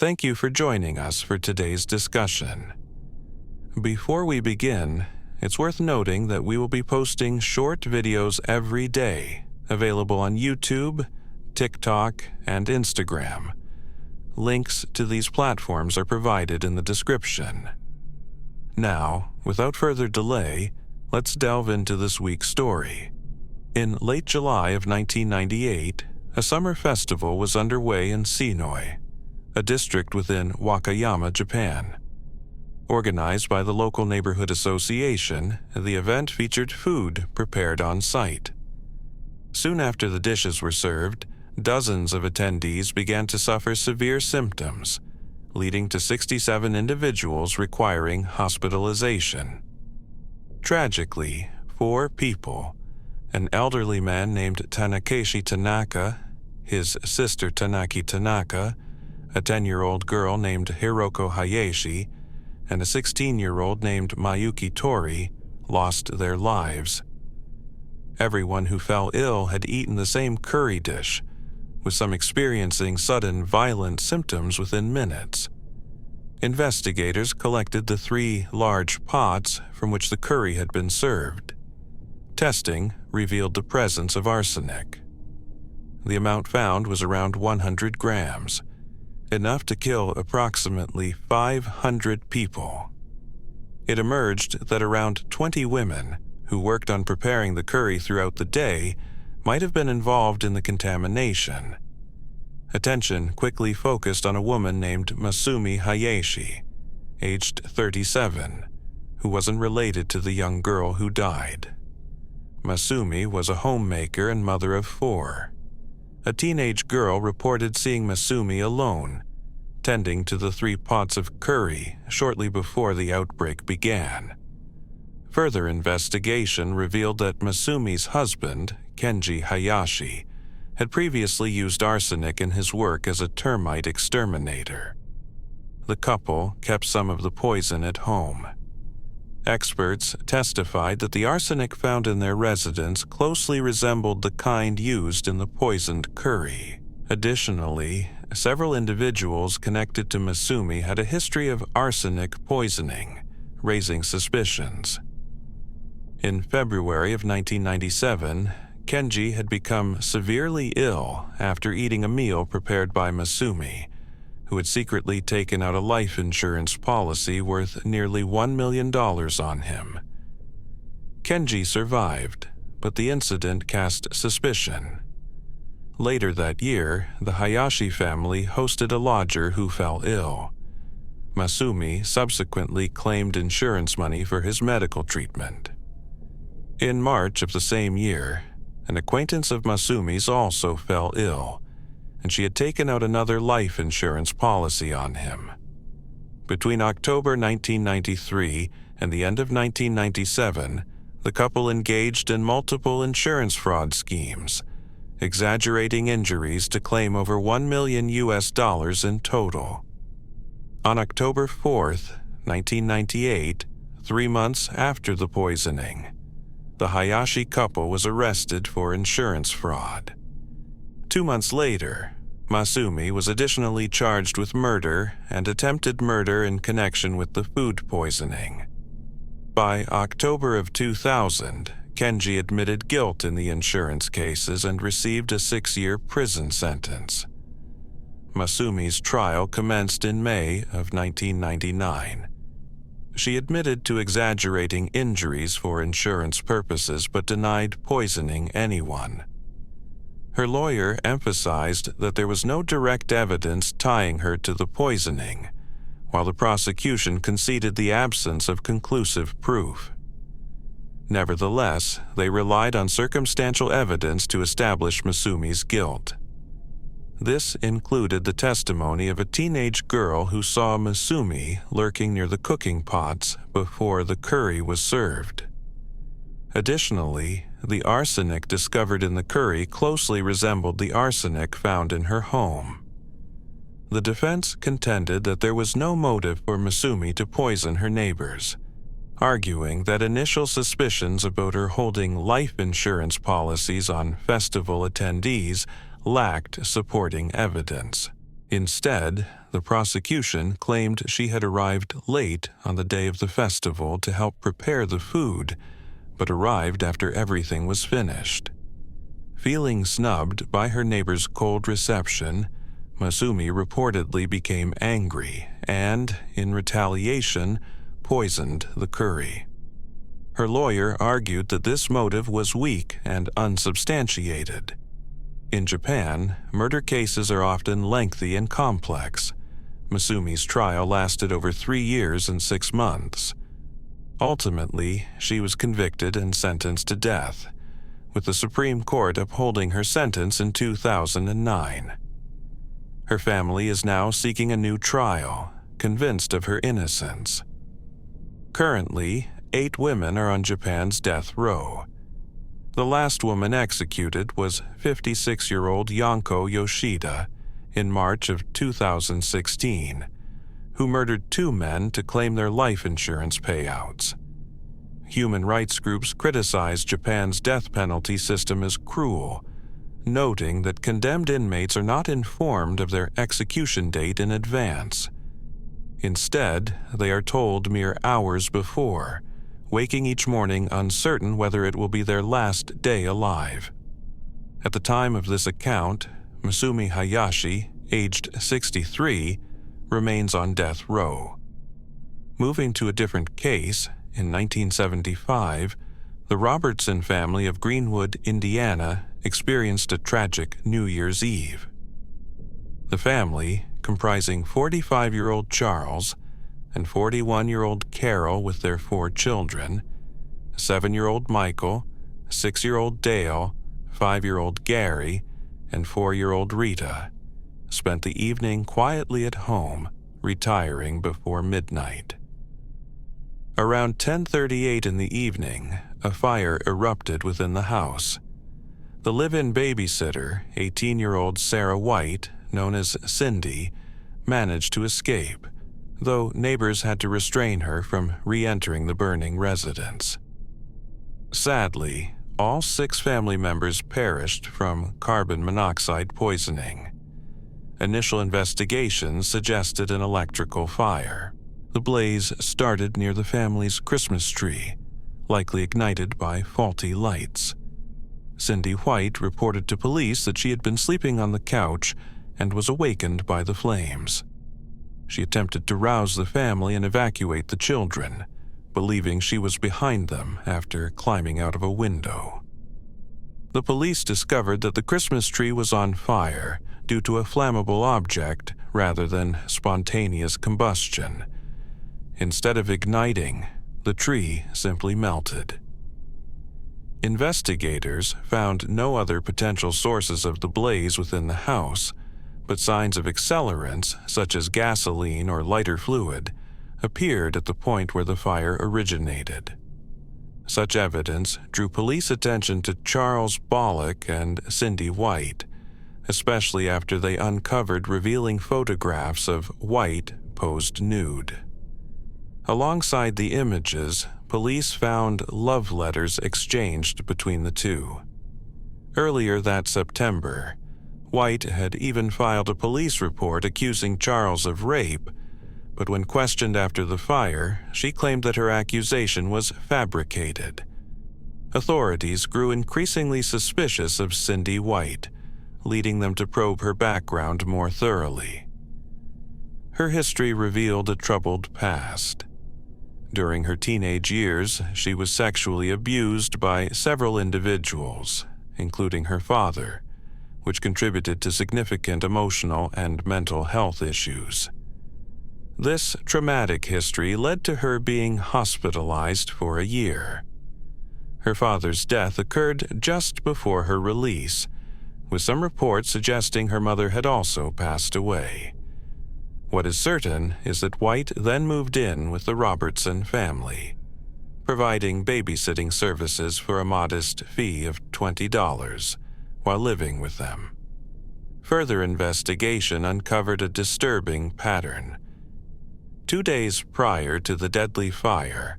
Thank you for joining us for today's discussion. Before we begin, it's worth noting that we will be posting short videos every day, available on YouTube, TikTok, and Instagram. Links to these platforms are provided in the description. Now, without further delay, let's delve into this week's story. In late July of 1998, a summer festival was underway in Sinoi, a district within Wakayama, Japan. Organized by the local neighborhood association, the event featured food prepared on site. Soon after the dishes were served, dozens of attendees began to suffer severe symptoms, leading to 67 individuals requiring hospitalization. Tragically, 4 people, an elderly man named Tanakeshi Tanaka, his sister Tanaki Tanaka, a 10-year-old girl named Hiroko Hayashi, and a 16-year-old named Mayuki Tori, lost their lives. Everyone who fell ill had eaten the same curry dish, with some experiencing sudden violent symptoms within minutes. Investigators collected the 3 large pots from which the curry had been served. Testing revealed the presence of arsenic. The amount found was around 100 grams, enough to kill approximately 500 people. It emerged that around 20 women who worked on preparing the curry throughout the day might have been involved in the contamination. Attention quickly focused on a woman named Masumi Hayashi, aged 37, who wasn't related to the young girl who died. Masumi was a homemaker and mother of 4. A teenage girl reported seeing Masumi alone, tending to the 3 pots of curry shortly before the outbreak began. Further investigation revealed that Masumi's husband, Kenji Hayashi, had previously used arsenic in his work as a termite exterminator. The couple kept some of the poison at home. Experts testified that the arsenic found in their residence closely resembled the kind used in the poisoned curry. Additionally, several individuals connected to Masumi had a history of arsenic poisoning, raising suspicions. In February of 1997, Kenji had become severely ill after eating a meal prepared by Masumi, who had secretly taken out a life insurance policy worth nearly $1 million on him. Kenji survived, but the incident cast suspicion. Later that year, the Hayashi family hosted a lodger who fell ill. Masumi subsequently claimed insurance money for his medical treatment. In March of the same year, an acquaintance of Masumi's also fell ill, and she had taken out another life insurance policy on him. Between October 1993 and the end of 1997, the couple engaged in multiple insurance fraud schemes, exaggerating injuries to claim over $1 million in total. On October 4th, 1998, 3 months after the poisoning, the Hayashi couple was arrested for insurance fraud. 2 months later, Masumi was additionally charged with murder and attempted murder in connection with the food poisoning. By October of 2000, Kenji admitted guilt in the insurance cases and received a 6-year prison sentence. Masumi's trial commenced in May of 1999. She admitted to exaggerating injuries for insurance purposes but denied poisoning anyone. Her lawyer emphasized that there was no direct evidence tying her to the poisoning, while the prosecution conceded the absence of conclusive proof. Nevertheless, they relied on circumstantial evidence to establish Masumi's guilt. This included the testimony of a teenage girl who saw Masumi lurking near the cooking pots before the curry was served. Additionally, the arsenic discovered in the curry closely resembled the arsenic found in her home. The defense contended that there was no motive for Masumi to poison her neighbors, arguing that initial suspicions about her holding life insurance policies on festival attendees lacked supporting evidence. Instead, the prosecution claimed she had arrived late on the day of the festival to help prepare the food, but arrived after everything was finished. Feeling snubbed by her neighbor's cold reception, Masumi reportedly became angry and, in retaliation, poisoned the curry. Her lawyer argued that this motive was weak and unsubstantiated. In Japan, murder cases are often lengthy and complex. Masumi's trial lasted over 3 years and 6 months. Ultimately, she was convicted and sentenced to death, with the Supreme Court upholding her sentence in 2009. Her family is now seeking a new trial, convinced of her innocence. Currently, 8 women are on Japan's death row. The last woman executed was 56-year-old Yonko Yoshida in March of 2016, who murdered 2 men to claim their life insurance payouts. Human rights groups criticize Japan's death penalty system as cruel, noting that condemned inmates are not informed of their execution date in advance. Instead, they are told mere hours before, waking each morning uncertain whether it will be their last day alive. At the time of this account, Masumi Hayashi, aged 63, remains on death row. Moving to a different case, in 1975, the Robertson family of Greenwood, Indiana, experienced a tragic New Year's Eve. The family, comprising 45-year-old Charles and 41-year-old Carol with their 4 children, 7-year-old Michael, 6-year-old Dale, 5-year-old Gary, and 4-year-old Rita, spent the evening quietly at home, retiring before midnight. Around 10:38 in the evening, a fire erupted within the house. The live-in babysitter, 18-year-old Sarah White, known as Cindy, managed to escape, though neighbors had to restrain her from re-entering the burning residence. Sadly, all 6 family members perished from carbon monoxide poisoning. Initial investigations suggested an electrical fire. The blaze started near the family's Christmas tree, likely ignited by faulty lights. Cindy White reported to police that she had been sleeping on the couch and was awakened by the flames. She attempted to rouse the family and evacuate the children, believing she was behind them after climbing out of a window. The police discovered that the Christmas tree was on fire due to a flammable object rather than spontaneous combustion. Instead of igniting, the tree simply melted. Investigators found no other potential sources of the blaze within the house, but signs of accelerants, such as gasoline or lighter fluid, appeared at the point where the fire originated. Such evidence drew police attention to Charles Bollock and Cindy White, especially after they uncovered revealing photographs of White posed nude. Alongside the images, police found love letters exchanged between the two. Earlier that September, White had even filed a police report accusing Charles of rape, but when questioned after the fire, she claimed that her accusation was fabricated. Authorities grew increasingly suspicious of Cindy White, leading them to probe her background more thoroughly. Her history revealed a troubled past. During her teenage years, she was sexually abused by several individuals, including her father, which contributed to significant emotional and mental health issues. This traumatic history led to her being hospitalized for a year. Her father's death occurred just before her release, with some reports suggesting her mother had also passed away. What is certain is that White then moved in with the Robertson family, providing babysitting services for a modest fee of $20 while living with them. Further investigation uncovered a disturbing pattern. 2 days prior to the deadly fire,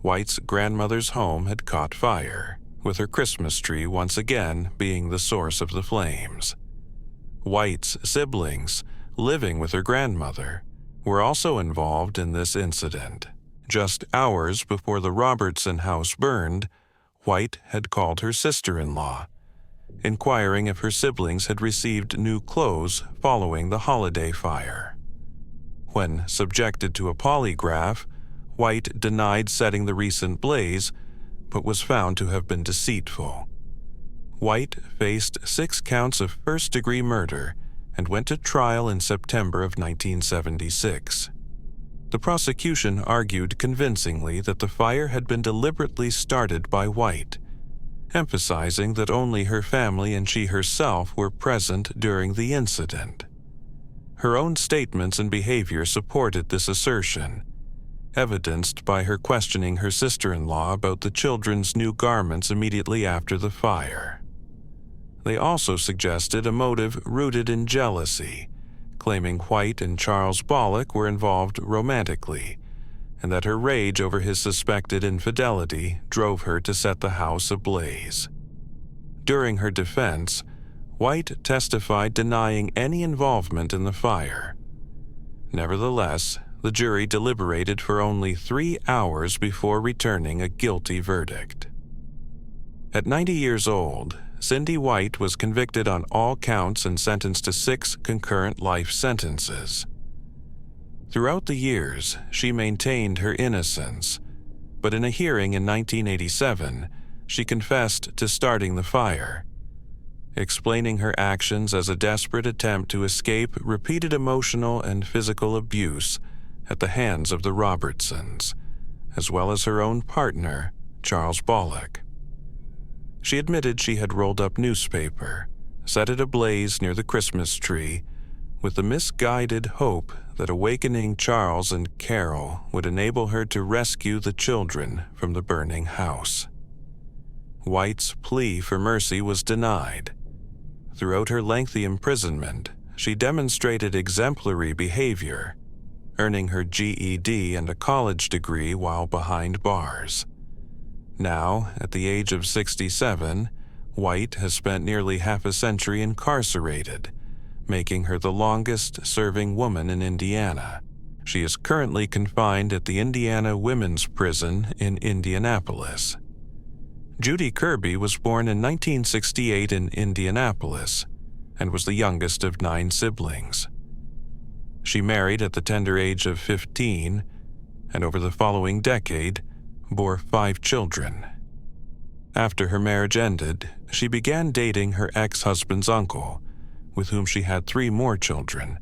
White's grandmother's home had caught fire, with her Christmas tree once again being the source of the flames. White's siblings, living with her grandmother, were also involved in this incident. Just hours before the Robertson house burned, White had called her sister-in-law, inquiring if her siblings had received new clothes following the holiday fire. When subjected to a polygraph, White denied setting the recent blaze, but was found to have been deceitful. White faced 6 counts of first-degree murder and went to trial in September of 1976. The prosecution argued convincingly that the fire had been deliberately started by White, emphasizing that only her family and she herself were present during the incident. Her own statements and behavior supported this assertion, evidenced by her questioning her sister-in-law about the children's new garments immediately after the fire. They also suggested a motive rooted in jealousy, claiming White and Charles Bollock were involved romantically, and that her rage over his suspected infidelity drove her to set the house ablaze. During her defense, White testified denying any involvement in the fire. Nevertheless, the jury deliberated for only 3 hours before returning a guilty verdict. At 90 years old, Cindy White was convicted on all counts and sentenced to 6 concurrent life sentences. Throughout the years, she maintained her innocence, but in a hearing in 1987, she confessed to starting the fire, explaining her actions as a desperate attempt to escape repeated emotional and physical abuse at the hands of the Robertsons, as well as her own partner, Charles Bollock. She admitted she had rolled up newspaper, set it ablaze near the Christmas tree, with the misguided hope that awakening Charles and Carol would enable her to rescue the children from the burning house. White's plea for mercy was denied. Throughout her lengthy imprisonment, she demonstrated exemplary behavior, earning her GED and a college degree while behind bars. Now, at the age of 67, White has spent nearly half a century incarcerated, making her the longest-serving woman in Indiana. She is currently confined at the Indiana Women's Prison in Indianapolis. Judy Kirby was born in 1968 in Indianapolis and was the youngest of 9 siblings. She married at the tender age of 15, and over the following decade, bore 5 children. After her marriage ended, she began dating her ex-husband's uncle, with whom she had 3 more children,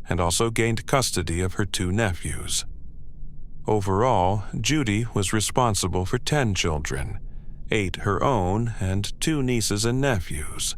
and also gained custody of her 2 nephews. Overall, Judy was responsible for 10 children, 8 her own and 2 nieces and nephews.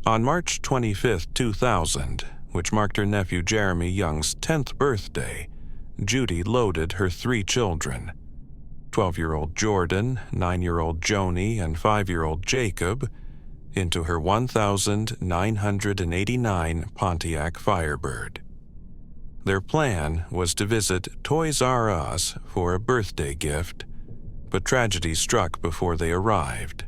On March 25, 2000, which marked her nephew Jeremy Young's 10th birthday, Judy loaded her 3 children, 12-year-old Jordan, 9-year-old Joni, and 5-year-old Jacob, into her 1989 Pontiac Firebird. Their plan was to visit Toys R Us for a birthday gift, but tragedy struck before they arrived.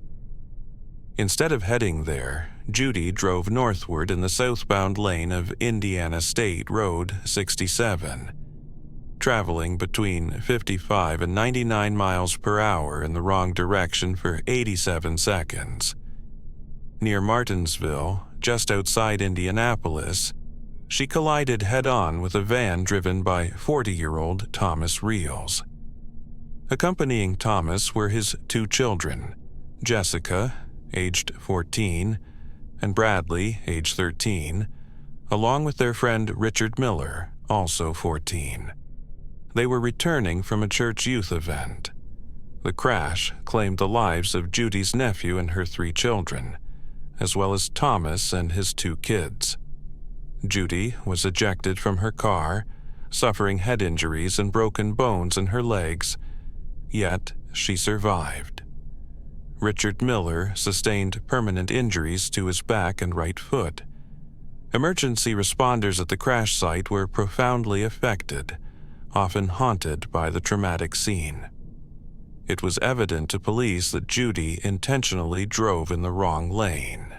Instead of heading there, Judy drove northward in the southbound lane of Indiana State Road 67, traveling between 55 and 99 miles per hour in the wrong direction for 87 seconds. Near Martinsville, just outside Indianapolis, she collided head-on with a van driven by 40-year-old Thomas Reels. Accompanying Thomas were his 2 children, Jessica, aged 14, and Bradley, aged 13, along with their friend Richard Miller, also 14. They were returning from a church youth event. The crash claimed the lives of Judy's nephew and her 3 children, as well as Thomas and his 2 kids. Judy was ejected from her car, suffering head injuries and broken bones in her legs, yet she survived. Richard Miller sustained permanent injuries to his back and right foot. Emergency responders at the crash site were profoundly affected, often haunted by the traumatic scene. It was evident to police that Judy intentionally drove in the wrong lane.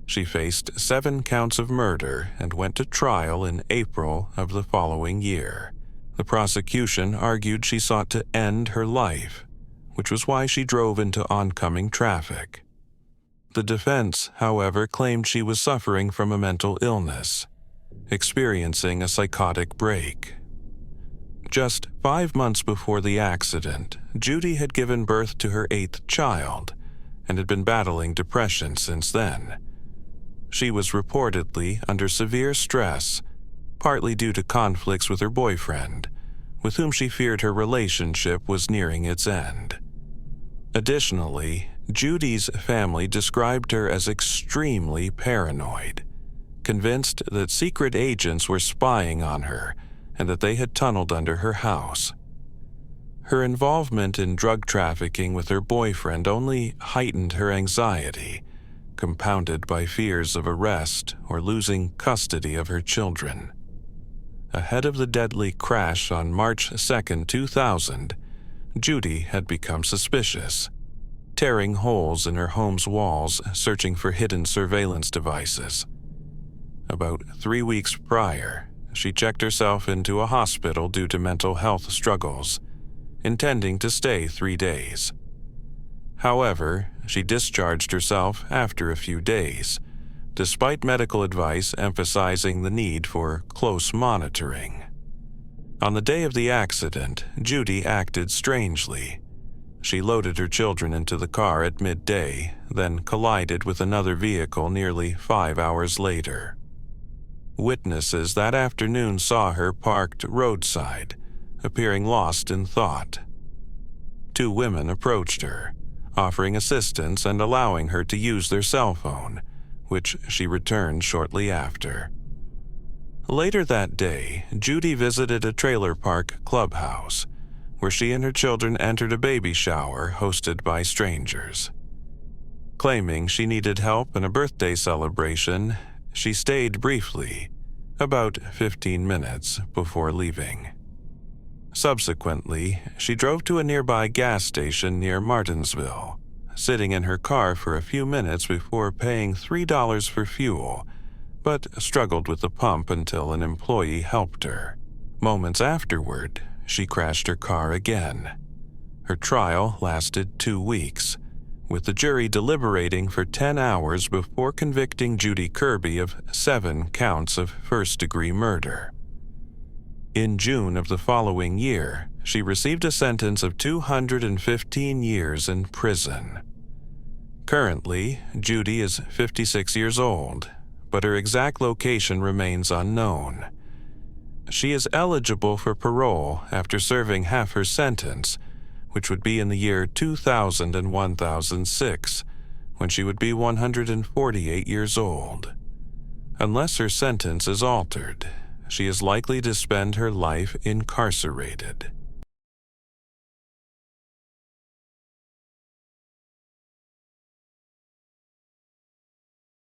She faced 7 counts of murder and went to trial in April of the following year. The prosecution argued she sought to end her life, which was why she drove into oncoming traffic. The defense, however, claimed she was suffering from a mental illness, experiencing a psychotic break. Just 5 months before the accident, Judy had given birth to her 8th child and had been battling depression since then. She was reportedly under severe stress, partly due to conflicts with her boyfriend, with whom she feared her relationship was nearing its end. Additionally, Judy's family described her as extremely paranoid, convinced that secret agents were spying on her and that they had tunneled under her house. Her involvement in drug trafficking with her boyfriend only heightened her anxiety, compounded by fears of arrest or losing custody of her children. Ahead of the deadly crash on March 2, 2000, Judy had become suspicious, tearing holes in her home's walls searching for hidden surveillance devices. About 3 weeks prior, she checked herself into a hospital due to mental health struggles, intending to stay 3 days. However, she discharged herself after a few days, despite medical advice emphasizing the need for close monitoring. On the day of the accident, Judy acted strangely. She loaded her children into the car at midday, then collided with another vehicle nearly 5 hours later. Witnesses that afternoon saw her parked roadside, appearing lost in thought. 2 women approached her, offering assistance and allowing her to use their cell phone, which she returned shortly after. Later that day, Judy visited a trailer park clubhouse, where she and her children entered a baby shower hosted by strangers. Claiming she needed help in a birthday celebration, she stayed briefly, about 15 minutes before leaving. Subsequently, she drove to a nearby gas station near Martinsville, sitting in her car for a few minutes before paying $3 for fuel, but struggled with the pump until an employee helped her. Moments afterward, she crashed her car again. Her trial lasted 2 weeks, with the jury deliberating for 10 hours before convicting Judy Kirby of 7 counts of first-degree murder. In June of the following year, she received a sentence of 215 years in prison. Currently, Judy is 56 years old, but her exact location remains unknown. She is eligible for parole after serving half her sentence, which would be in the year 2000 and 1006, when she would be 148 years old. Unless her sentence is altered, she is likely to spend her life incarcerated.